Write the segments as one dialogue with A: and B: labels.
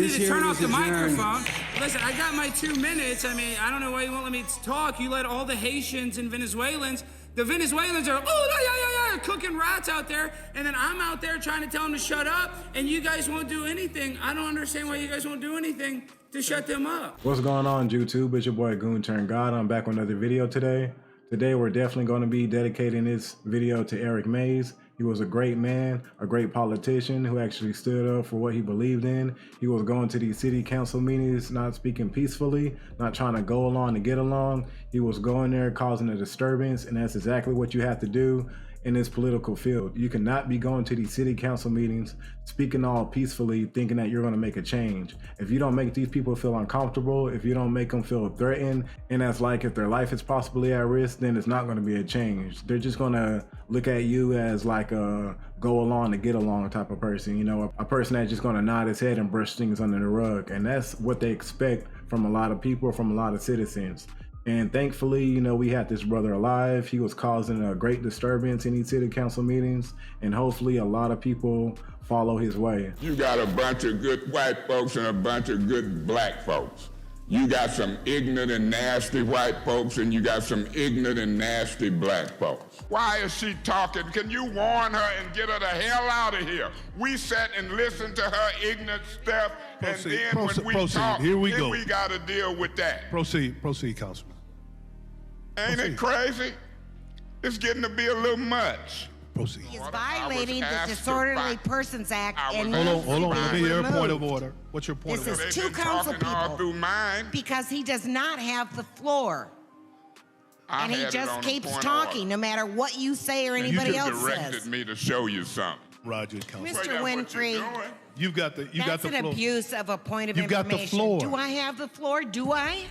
A: need to turn off the microphone. Listen, I got my 2 minutes. I mean, I don't know why you won't let me talk. You let all the Haitians and Venezuelans, the Venezuelans are, cooking rats out there, and then I'm out there trying to tell them to shut up, and you guys won't do anything. I don't understand why you guys won't do anything to shut them up.
B: What's going on, YouTube? It's your boy Goon Turned God. I'm back with another video today. Today we're definitely going to be dedicating this video to Eric Mays. He was a great man, a great politician who actually stood up for what he believed in. He was going to these city council meetings, not speaking peacefully, not trying to go along to get along. He was going there causing a disturbance, and that's exactly what you have to do in this political field. You cannot be going to these city council meetings, speaking all peacefully, thinking that you're going to make a change. If you don't make these people feel uncomfortable, if you don't make them feel threatened, and that's like if their life is possibly at risk, then it's not going to be a change. They're just going to look at you as like a go along to get along type of person, you know, a person that's just going to nod his head and brush things under the rug. And that's what they expect from a lot of people, from a lot of citizens. And thankfully, you know, we had this brother alive. He was causing a great disturbance in these city council meetings, and hopefully a lot of people follow his way.
C: You got a bunch of good white folks and a bunch of good black folks. You got some ignorant and nasty white folks, and you got some ignorant and nasty black folks. Why is she talking? Can you warn her and get her the hell out of here? We sat and listened to her ignorant stuff, and then when we talk,
D: here we
C: then
D: go.
C: we got to deal with that.
D: Proceed, Councilman.
C: Ain't it crazy? It's getting to be a little much.
D: Proceed.
E: He's violating the Disorderly Persons Act. And
D: Hold on. Let me hear a point of order. What's your point
E: this
D: of order?
E: is two council people.
C: All through mine.
E: Because he does not have the floor. And he just keeps talking no matter what you say or anybody else says.
C: You directed me to show you something.
D: Roger, Councilman.
E: Mr. Winfrey,
D: you got the floor.
E: That's an abuse of a point of information.
D: Got the floor.
E: Do I have the floor? Do I?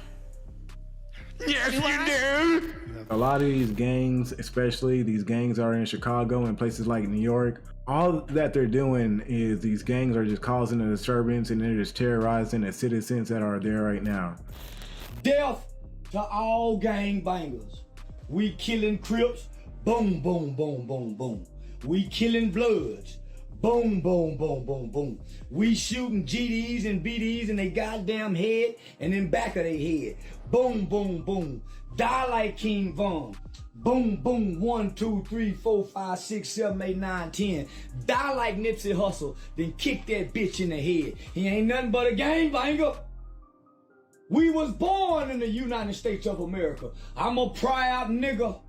C: Yes, you do.
B: A lot of these gangs, especially these gangs are in Chicago and places like New York. All that they're doing is these gangs are just causing a disturbance, and they're just terrorizing the citizens that are there right now.
F: Death to all gang bangers. We killing Crips, boom, boom, boom, boom, boom. We killing Bloods, boom, boom, boom, boom, boom. We shooting GDs and BDs in their goddamn head and in back of their head. Boom, boom, boom. Die like King Von. Boom, boom. 1, 2, 3, 4, 5, 6, 7, 8, 9, 10. Die like Nipsey Hussle, then kick that bitch in the head. He ain't nothing but a gangbanger. We was born in the United States of America. I'm a proud nigga.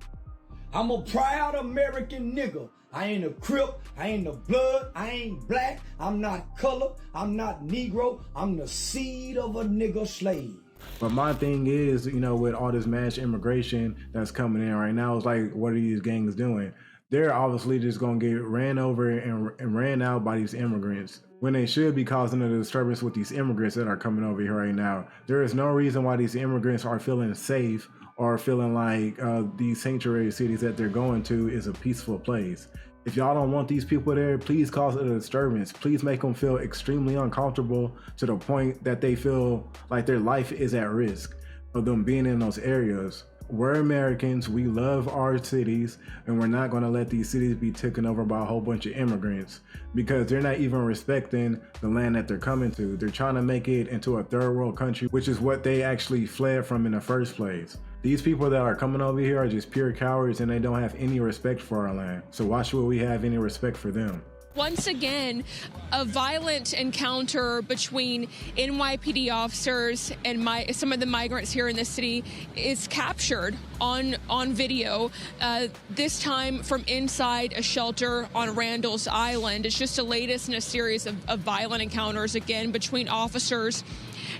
F: I'm a proud American nigga. I ain't a Crip, I ain't a Blood, I ain't black, I'm not color, I'm not Negro, I'm the seed of a nigga slave.
B: But my thing is, you know, with all this mass immigration that's coming in right now, it's like, what are these gangs doing? They're obviously just going to get ran over and ran out by these immigrants when they should be causing a disturbance with these immigrants that are coming over here right now. There is no reason why these immigrants are feeling safe or feeling like these sanctuary cities that they're going to is a peaceful place. If y'all don't want these people there, please cause a disturbance. Please make them feel extremely uncomfortable to the point that they feel like their life is at risk of them being in those areas. We're Americans, we love our cities, and we're not gonna let these cities be taken over by a whole bunch of immigrants because they're not even respecting the land that they're coming to. They're trying to make it into a third world country, which is what they actually fled from in the first place. These people that are coming over here are just pure cowards, and they don't have any respect for our land. So why should we have any respect for them?
G: Once again, a violent encounter between NYPD officers and some of the migrants here in the city is captured on video, this time from inside a shelter on Randall's Island. It's just the latest in a series of violent encounters, again, between officers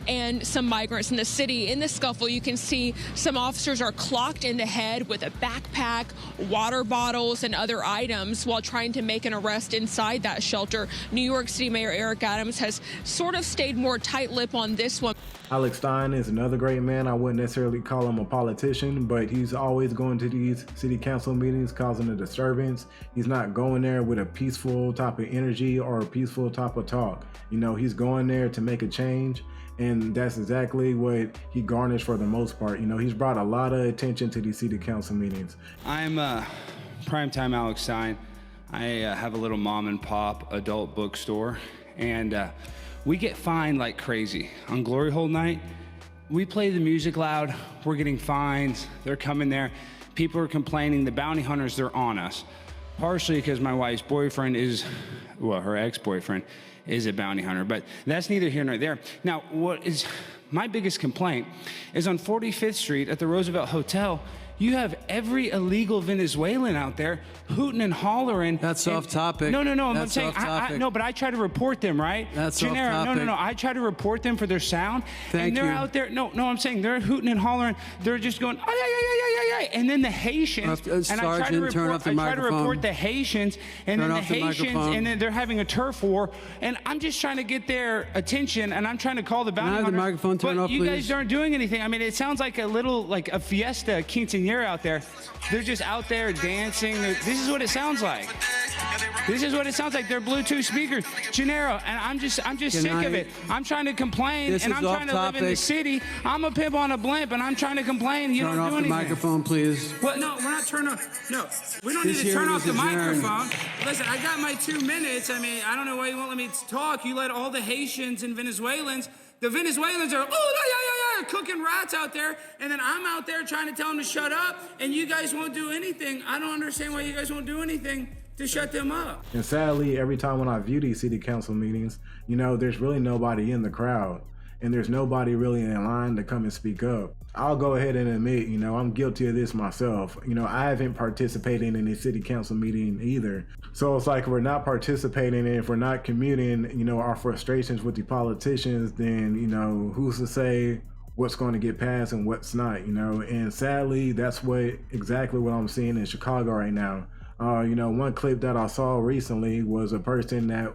G: and some migrants in the city. In the scuffle, you can see some officers are clocked in the head with a backpack, water bottles, and other items while trying to make an arrest inside that shelter. New York City Mayor Eric Adams has sort of stayed more tight-lipped on this one.
B: Alex Stein is another great man. I wouldn't necessarily call him a politician, but he's always going to these city council meetings causing a disturbance. He's not going there with a peaceful type of energy or a peaceful type of talk. You know, he's going there to make a change, and that's exactly what he garnished for the most part. You know, he's brought a lot of attention to these city council meetings.
H: I'm primetime Alex Stein. I have a little mom and pop adult bookstore, and We get fined like crazy. On Glory Hole night, we play the music loud, we're getting fines, they're coming there. People are complaining, the bounty hunters, they're on us. Partially because my wife's boyfriend is, well, her ex-boyfriend is a bounty hunter, but that's neither here nor there. Now, what is my biggest complaint is on 45th Street at the Roosevelt Hotel, you have every illegal Venezuelan out there hooting and hollering.
I: That's off topic.
H: No. I'm
I: That's
H: saying,
I: off topic.
H: no, but I try to report them, right?
I: That's
H: Gennaro,
I: off topic.
H: No. I try to report them for their sound.
I: Thank
H: and they're
I: you.
H: out there. No, I'm saying they're hooting and hollering. They're just going, ay. And then the Haitians.
I: Sergeant, turn off the
H: I try to
I: microphone.
H: report the Haitians, and
I: Turn
H: then the
I: off the
H: Haitians,
I: microphone.
H: and then they're having a turf war. And I'm just trying to get their attention, and I'm trying to call the bounty
I: I have the
H: hunters,
I: microphone turned
H: but
I: off,
H: you guys
I: please?
H: aren't doing anything. I mean, it sounds like a little, like a fiesta quinceañera out there. They're just out there dancing. This is what it sounds like. This is what it sounds like. They're Bluetooth speakers. Gennaro, and I'm just sick of it. I'm trying to complain,
I: This
H: and
I: is
H: I'm
I: off
H: trying to live in the
I: topic.
H: city. I'm a pimp on a blimp, and I'm trying to complain. You
I: Turn
H: don't
I: off
H: do
I: the
H: anything.
I: microphone, please.
A: What? No, we're not turning off. No, we don't need
I: This
A: to turn
I: hearing
A: off
I: is
A: the
I: adjourned.
A: microphone. Listen, I got my 2 minutes. I mean, I don't know why you won't let me talk. You let all the Haitians and Venezuelans. The Venezuelans are, cooking rats out there, and then I'm out there trying to tell them to shut up, and you guys won't do anything. I don't understand why you guys won't do anything to shut them up.
B: And sadly, every time when I view these city council meetings, there's really nobody in the crowd, and there's nobody really in line to come and speak up. I'll go ahead and admit, I'm guilty of this myself. I haven't participated in a city council meeting either. So it's like, if we're not participating, and if we're not commuting, our frustrations with the politicians, then, who's to say what's going to get passed and what's not, and sadly, that's exactly what I'm seeing in Chicago right now. One clip that I saw recently was a person that,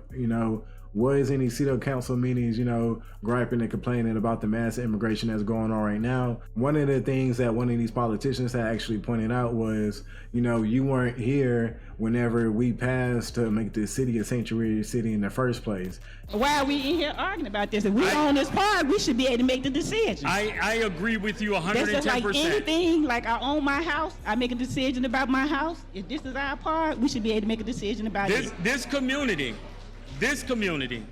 B: was in these city council meetings, griping and complaining about the mass immigration that's going on right now. One of the things that one of these politicians had actually pointed out was, you weren't here whenever we passed to make the city a sanctuary city in the first place.
J: Why are we in here arguing about this? If we own this park, we should be able to make the decision.
K: I agree with you 110%.
J: That's just like anything, like I own my house, I make a decision about my house. If this is our park, we should be able to make a decision about it.
K: This community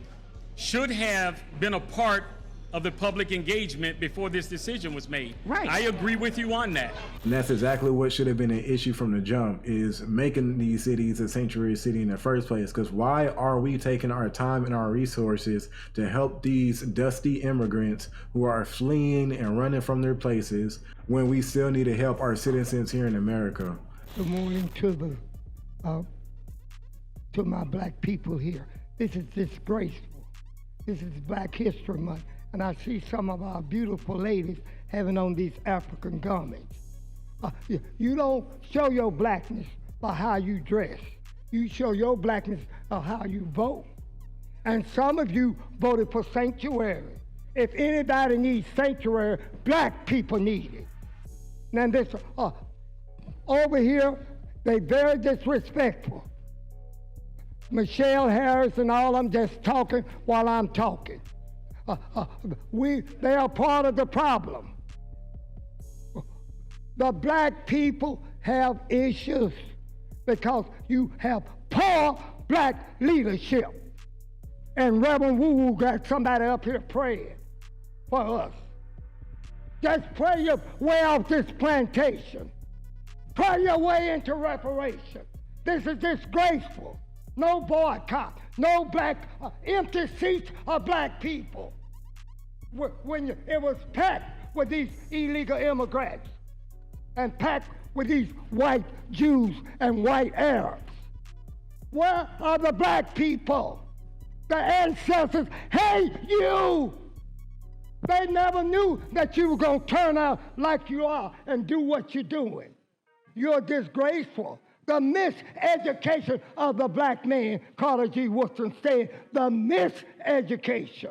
K: should have been a part of the public engagement before this decision was made.
J: Right.
K: I agree with you on that.
B: And that's exactly what should have been an issue from the jump, is making these cities a sanctuary city in the first place. Because why are we taking our time and our resources to help these dusty immigrants who are fleeing and running from their places when we still need to help our citizens here in America?
L: Good morning to my black people here. This is disgraceful. This is Black History Month, and I see some of our beautiful ladies having on these African garments. You don't show your blackness by how you dress. You show your blackness by how you vote. And some of you voted for sanctuary. If anybody needs sanctuary, black people need it. Now this, over here, they very disrespectful. Michelle Harris and all, I'm just talking while I'm talking. They are part of the problem. The black people have issues because you have poor black leadership. And Reverend Wu got somebody up here praying for us. Just pray your way off this plantation. Pray your way into reparation. This is disgraceful. No boycott, no black, empty seats of black people. When it was packed with these illegal immigrants and packed with these white Jews and white Arabs. Where are the black people? The ancestors hate you. They never knew that you were going to turn out like you are and do what you're doing. You're disgraceful. The miseducation of the black man, Carter G. Woodson said, the miseducation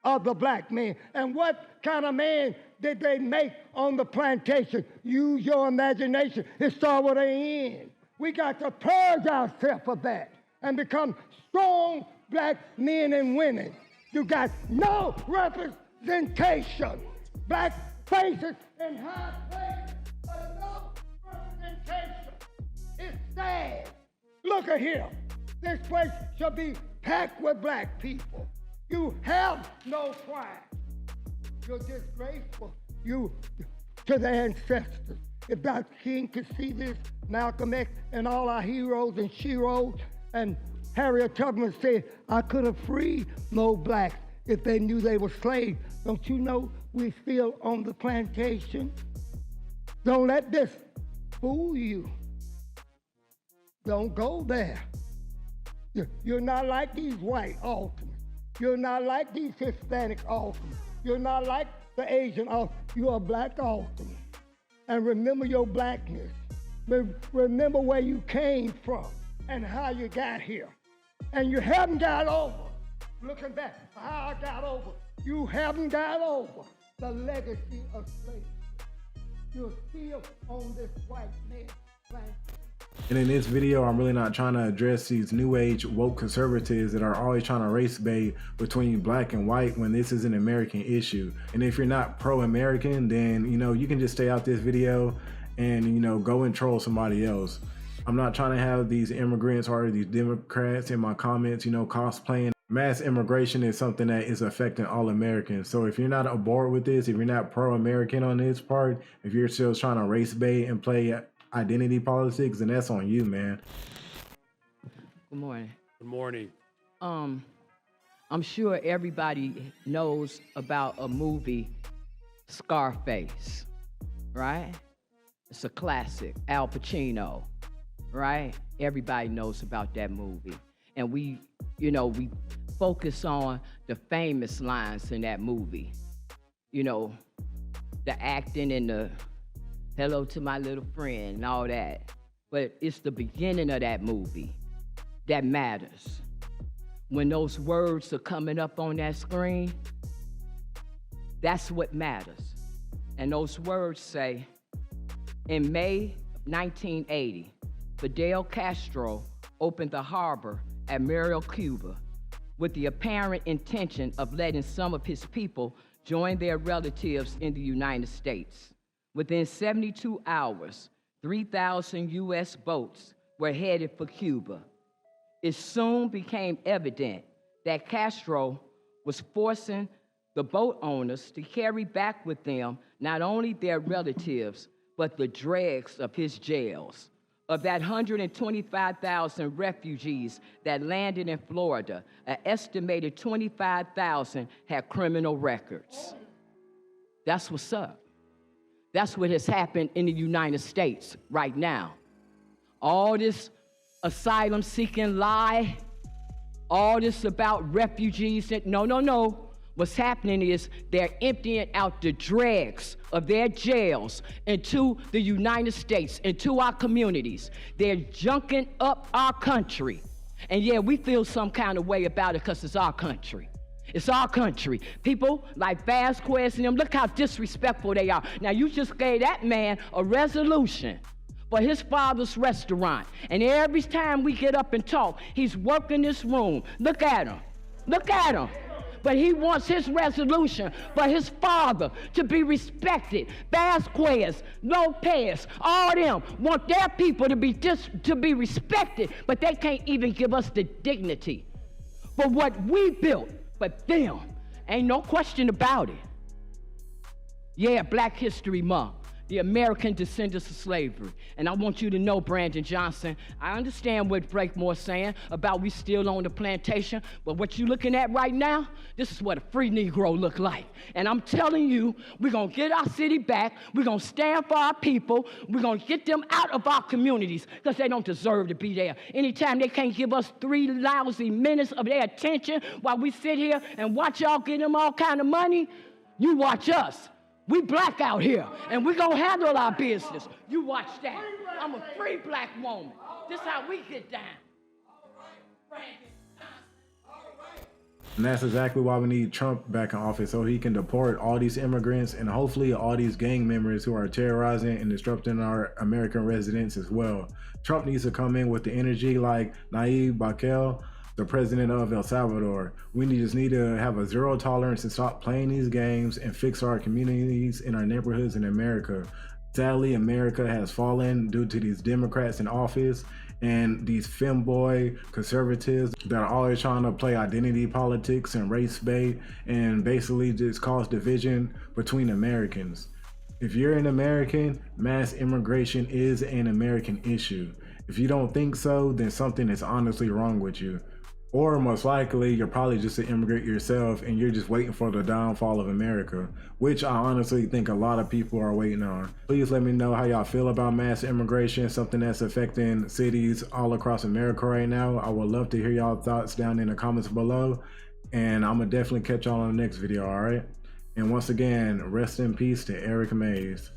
L: of the black man. And what kind of man did they make on the plantation? Use your imagination. It started with an end. We got to purge ourselves of that and become strong black men and women. You got no representation. Black faces in high places, but no representation. It's sad. Look at here. This place should be packed with black people. You have no pride. You're disgraceful. You to the ancestors. If Dr. King could see this, Malcolm X and all our heroes and sheroes, and Harriet Tubman said, I could have freed no blacks if they knew they were slaves. Don't you know we still on the plantation? Don't let this fool you. Don't go there. You're not like these white ultimates. You're not like these Hispanic ultimates. You're not like the Asian ultimate. You're a black ultimate. And remember your blackness. Remember where you came from and how you got here. And you haven't got over, looking back, how I got over. You haven't got over the legacy of slavery. You're still on this white man's planet.
B: And in this video, I'm really not trying to address these new age woke conservatives that are always trying to race bait between black and white when this is an American issue. And if you're not pro-American, then, you know, you can just stay out this video and, you know, go and troll somebody else. I'm not trying to have these immigrants or these Democrats in my comments, you know, cosplaying. Mass immigration is something that is affecting all Americans. So if you're not aboard with this, if you're not pro-American on this part, if you're still trying to race bait and play identity politics, then that's on you, man.
M: Good morning.
K: Good morning.
M: I'm sure everybody knows about a movie, Scarface, right? It's a classic, Al Pacino, right? Everybody knows about that movie. And we focus on the famous lines in that movie. You know, the acting and the hello to my little friend and all that. But it's the beginning of that movie that matters. When those words are coming up on that screen, that's what matters. And those words say, in May 1980, Fidel Castro opened the harbor at Muriel, Cuba, with the apparent intention of letting some of his people join their relatives in the United States. Within 72 hours, 3,000 U.S. boats were headed for Cuba. It soon became evident that Castro was forcing the boat owners to carry back with them not only their relatives, but the dregs of his jails. Of that 125,000 refugees that landed in Florida, an estimated 25,000 had criminal records. That's what's up. That's what has happened in the United States right now. All this asylum-seeking lie, all this about refugees, no. What's happening is they're emptying out the dregs of their jails into the United States, into our communities. They're junking up our country. And yeah, we feel some kind of way about it because it's our country. It's our country. People like Vasquez and them, look how disrespectful they are. Now, you just gave that man a resolution for his father's restaurant. And every time we get up and talk, he's working this room. Look at him. Look at him. But he wants his resolution for his father to be respected. Vasquez, Lopez, all them want their people to be respected, but they can't even give us the dignity for what we built. But them, ain't no question about it. Yeah, Black History Month, the American descendants of slavery. And I want you to know, Brandon Johnson, I understand what Breakmore's saying about we still on the plantation, but what you looking at right now, this is what a free Negro look like. And I'm telling you, we're gonna get our city back, we're gonna stand for our people, we're gonna get them out of our communities, because they don't deserve to be there. Anytime they can't give us 3 lousy minutes of their attention while we sit here and watch y'all get them all kind of money, you watch us. We black out here, and we gonna handle our business. You watch that. I'm a free black woman. This how we get down.
B: And that's exactly why we need Trump back in office, so he can deport all these immigrants and hopefully all these gang members who are terrorizing and disrupting our American residents as well. Trump needs to come in with the energy like Nayib Bukele, the president of El Salvador. We just need to have a zero tolerance and stop playing these games and fix our communities and our neighborhoods in America. Sadly, America has fallen due to these Democrats in office, and these femboy conservatives that are always trying to play identity politics and race bait and basically just cause division between Americans. If you're an American, mass immigration is an American issue. If you don't think so, then something is honestly wrong with you. Or most likely, you're probably just an immigrant yourself and you're just waiting for the downfall of America, which I honestly think a lot of people are waiting on. Please let me know how y'all feel about mass immigration, something that's affecting cities all across America right now. I would love to hear y'all thoughts down in the comments below, and I'm gonna definitely catch y'all on the next video, all right? And once again, rest in peace to Eric Mays.